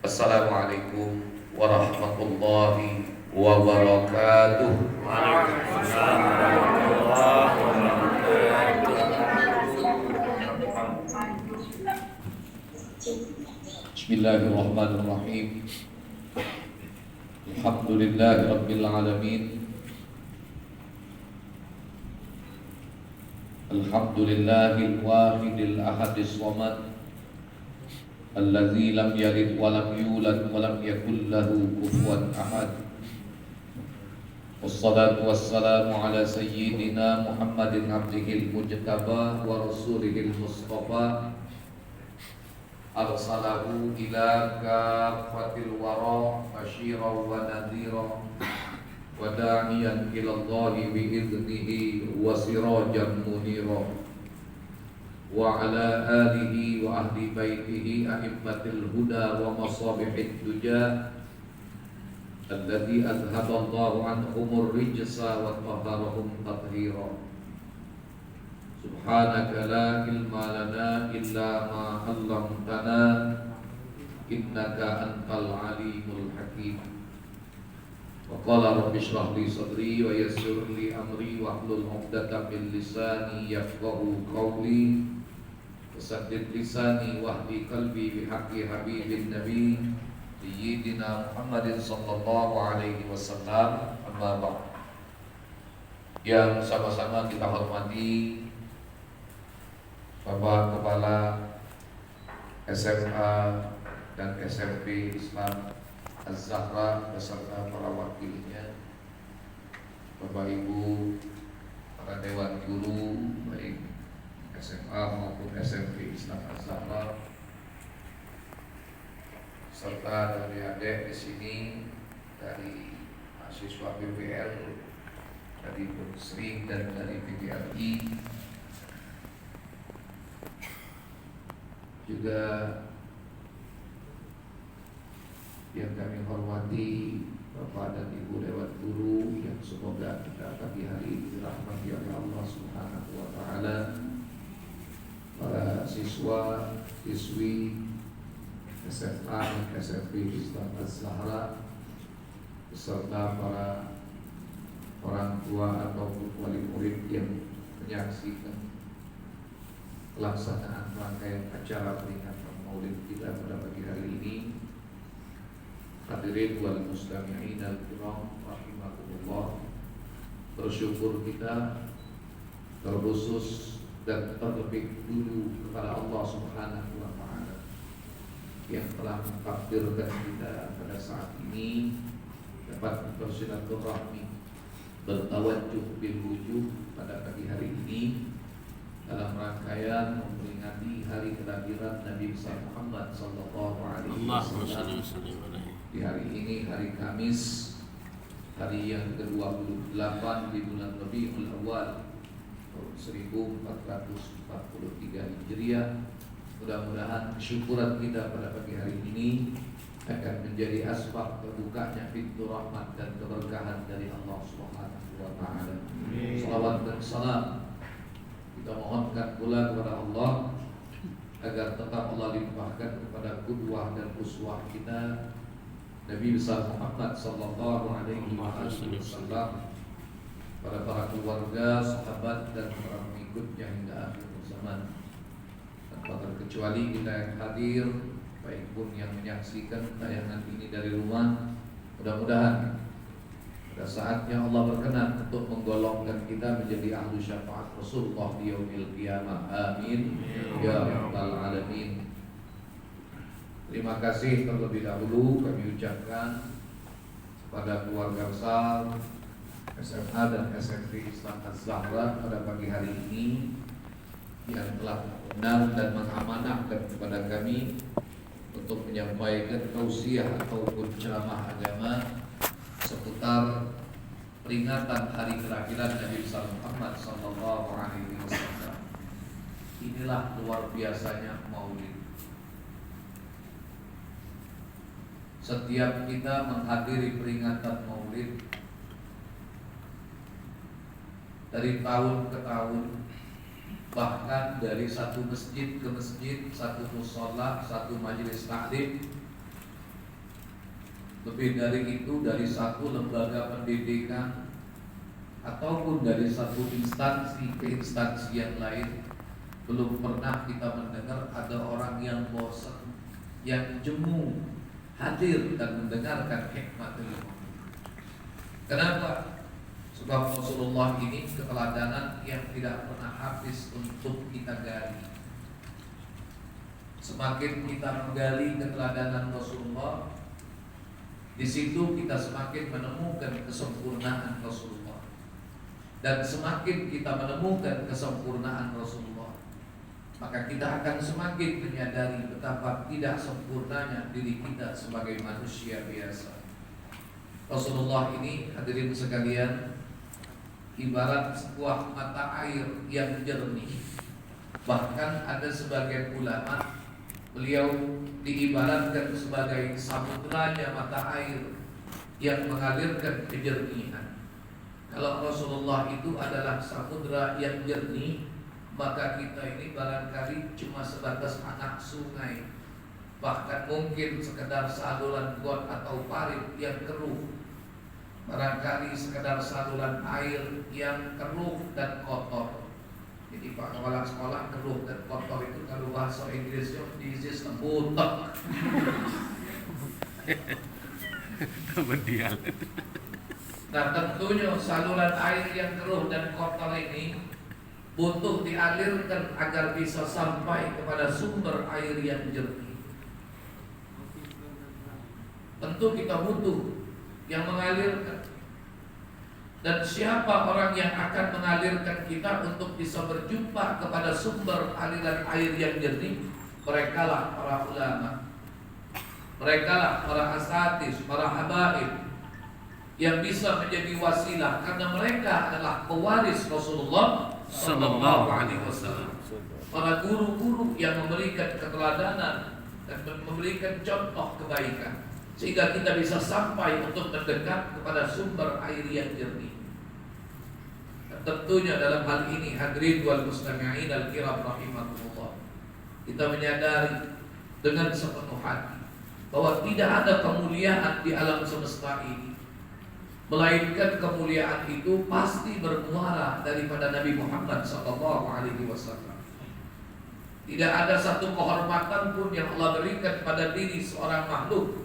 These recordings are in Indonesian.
Assalamualaikum warahmatullahi wabarakatuh. Waalaikumsalam warahmatullahi Bismillahirrahmanirrahim. Alhamdulillahi rabbil alamin. Alhamdulillahil wahidil ahadis samad. Alladzi lam yalid wa lam yulad wa lam yakul lahu kufuwan ahad. Wassalatu wassalamu ala sayyidina Muhammadin abdihil mujtaba wa rasulihil mustafa. Arsalahu ila kafatil wara basyiran wa nadhira wa da'iyan ila Allahi bi'idhnihi wa sirajan munira. Wa ala alihi wa ahli baitihi a'immatil huda wa masabihid duja alladhi azhaballahu anhumur rijsa wa tahharahum tathira. Subhanaka la ilma lana illa ma 'allamtana innaka antal alimul hakim. Wa qala rabbi shrah li sadri wa yassir li amri wa hlul 'uqdatam min lisani yafqahu qawli. Wasaddid lisani wahdi qalbi bihaqqi habibin nabi Sayyidina Muhammadin sallallahu alaihi wasallam. Amma ba'd. Yang sama-sama kita hormati Bapak Kepala SMA dan SMP Islam Az-Zahra beserta para wakilnya, Bapak Ibu, para dewan guru baik SMA maupun SMP Islam Az-Zahra, serta dari adik di sini dari mahasiswa BPL, dari Bunsri dan dari PGRI, juga yang kami hormati Bapak dan Ibu Dewan Guru yang semoga kita pagi hari ini dirahmati oleh Allah Subhanahu wa taala, para siswa, siswi SMA dan SMP Islam Az-Zahra, beserta para orang tua ataupun wali murid yang menyaksikan pelaksanaan rangkaian acara peringatan Maulid kita pada pagi hari ini. Hadirin wal mustami'in al-kiram rahimakumullah. Bersyukur kita terkhusus dan terlebih dulu kepada Allah Subhanahu wa taala yang telah mentakdirkan kita pada saat ini dapat bersilaturahmi, bertawajjuh bil wujuh pada pagi hari ini dalam rangkaian memperingati hari kelahiran Nabi besar Muhammad sallallahu alaihi wasallam. Di hari ini hari Kamis, hari yang ke-28 di bulan Rabiul Awal 1443 Hijriah. Mudah-mudahan kesyukuran kita pada pagi hari ini akan menjadi asbab terbukanya pintu rahmat dan keberkahan dari Allah Subhanahu wa taala. Salawat dan salam kita mohonkan pula kepada Allah agar tetap Allah limpahkan kepada qudwah dan uswah kita Nabi besar Muhammad sallallahu alaihi wasallam, pada para keluarga, sahabat dan para pengikutnya hingga akhir zaman. Tanpa terkecuali kita yang hadir, baik pun yang menyaksikan tayangan ini dari rumah, mudah-mudahan pada saatnya Allah berkenan untuk menggolongkan kita menjadi ahlu syafaat Rasulullah di yaumil qiyamah. Amin ya rabbal alamin. Terima kasih terlebih dahulu kami ucapkan kepada keluarga besar SMA dan SMP Islam Az-Zahra pada pagi hari ini yang telah benar dan mengamanahkan kepada kami untuk menyampaikan tausiah ataupun ceramah agama seputar peringatan hari kelahiran Nabi besar Muhammad sallallahu alaihi wasallam. Inilah luar biasanya Maulid. Setiap kita menghadiri peringatan Maulid dari tahun ke tahun, bahkan dari satu masjid ke masjid, satu musola, satu majelis taklim, Lebih dari itu, dari satu lembaga pendidikan ataupun dari satu instansi ke instansi yang lain, belum pernah kita mendengar ada orang yang bosan, yang jemu hadir dan mendengarkan hikmat ilmu. Kenapa? Sebab Rasulullah ini keteladanan yang tidak pernah habis untuk kita gali. Semakin kita menggali keteladanan Rasulullah, di situ kita semakin menemukan kesempurnaan Rasulullah. Dan semakin kita menemukan kesempurnaan Rasulullah, maka kita akan semakin menyadari betapa tidak sempurnanya diri kita sebagai manusia biasa. Rasulullah ini, hadirin sekalian, ibarat sebuah mata air yang jernih. Bahkan ada sebagian ulama, beliau diibaratkan sebagai samudranya mata air yang mengalirkan kejernihan. Kalau Rasulullah itu adalah samudra yang jernih, maka kita ini barangkali cuma sebatas anak sungai, bahkan mungkin sekedar saluran got atau parit yang keruh, barangkali sekedar saluran air yang keruh dan kotor. Jadi Pak Kepala Sekolah, keruh dan kotor itu kalau bahasa Inggrisnya this is a butek. Nah tentunya saluran air yang keruh dan kotor ini butuh dialirkan agar bisa sampai kepada sumber air yang jernih. Tentu kita butuh yang mengalirkan. Dan siapa orang yang akan mengalirkan kita untuk bisa berjumpa kepada sumber aliran air yang jernih? Merekalah para ulama, merekalah para asatis, para habaib yang bisa menjadi wasilah, karena mereka adalah pewaris Rasulullah Sallallahu Alaihi Wasallam. Para guru-guru yang memberikan keteladanan dan memberikan contoh kebaikan, sehingga kita bisa sampai untuk mendekat kepada sumber air yang jernih. Tentunya dalam hal ini hadirin wal mustami'in al-kiram rahimakumullah, kita menyadari dengan sepenuh hati bahwa tidak ada kemuliaan di alam semesta ini melainkan kemuliaan itu pasti bermuara daripada Nabi Muhammad SAW. Tidak ada satu kehormatan pun yang Allah berikan pada diri seorang makhluk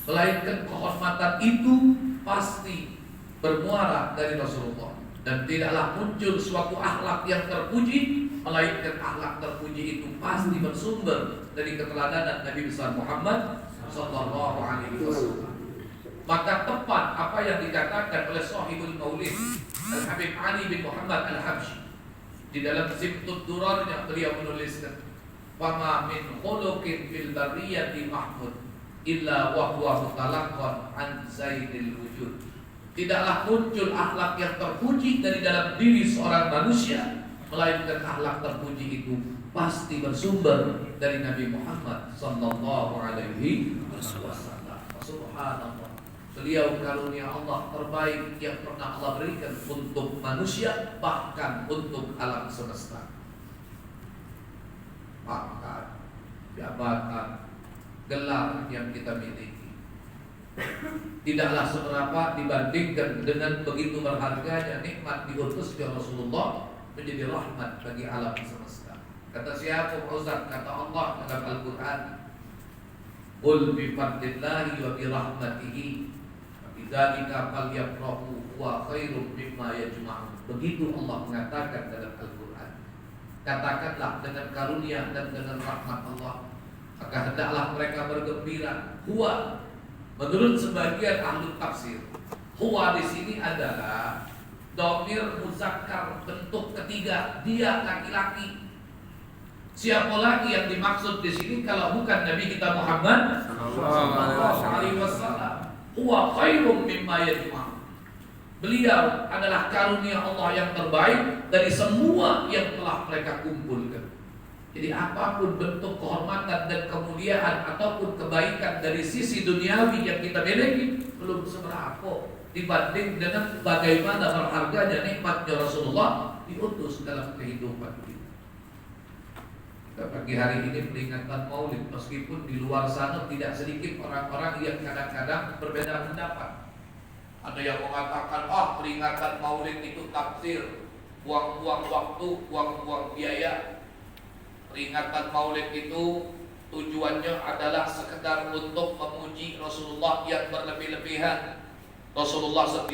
melainkan kehormatan itu pasti bermuara dari Rasulullah. Dan tidaklah muncul suatu akhlak yang terpuji melainkan akhlak terpuji itu pasti bersumber dari keteladanan Nabi besar Muhammad sallallahu alaihi wasallam. Maka tepat apa yang dikatakan oleh Sahibul Maulid Al-Habib Ali bin Muhammad Al-Habsyi di dalam Zibtud Durarnya, beliau menuliskan, "Wa min khuluqin fil barriyati mahmud illa wa huwa mutalaqqan an zaidil wujud." Tidaklah muncul akhlak yang terpuji dari dalam diri seorang manusia melainkan akhlak terpuji itu pasti bersumber dari Nabi Muhammad sallallahu alaihi wasallam. Subhanallah. Beliau karunia Allah terbaik yang pernah Allah berikan untuk manusia, bahkan untuk alam semesta. Pangkat, jabatan, gelar yang kita miliki tidaklah seberapa dibandingkan dengan begitu berharganya nikmat diutus oleh Rasulullah menjadi rahmat bagi alam semesta. Kata siapa Ustaz? Kata Allah dalam Al-Quran, "Qul bi fadlillahi wa bi rahmatihi wa bidzalika falyafrahu huwa khairum mimma yajma'un." Begitu Allah mengatakan dalam Al-Quran. Katakanlah dengan karunia dan dengan rahmat Allah, maka hendaklah mereka bergembira. Huwa, menurut sebagian ahli tafsir, huwa di sini adalah dhamir muzakkar bentuk ketiga, dia laki-laki. Siapa lagi yang dimaksud di sini kalau bukan Nabi kita Muhammad sallallahu alaihi wasallam? Huwa khairum mimma yajma'un. Beliau adalah karunia Allah yang terbaik dari semua yang telah mereka kumpulkan. Jadi apapun bentuk kehormatan dan kemuliaan ataupun kebaikan dari sisi duniawi yang kita miliki belum seberapa dibanding dengan bagaimana berharganya nikmatnya Rasulullah diutus dalam kehidupan kita. pagi hari ini peringatan Maulid, meskipun di luar sana tidak sedikit orang-orang yang kadang-kadang berbeda pendapat. Ada yang mengatakan, peringatan Maulid itu tafsir, buang-buang waktu, buang-buang biaya. Peringatan Maulid itu tujuannya adalah sekedar untuk memuji Rasulullah yang berlebih-lebihan. Rasulullah sendiri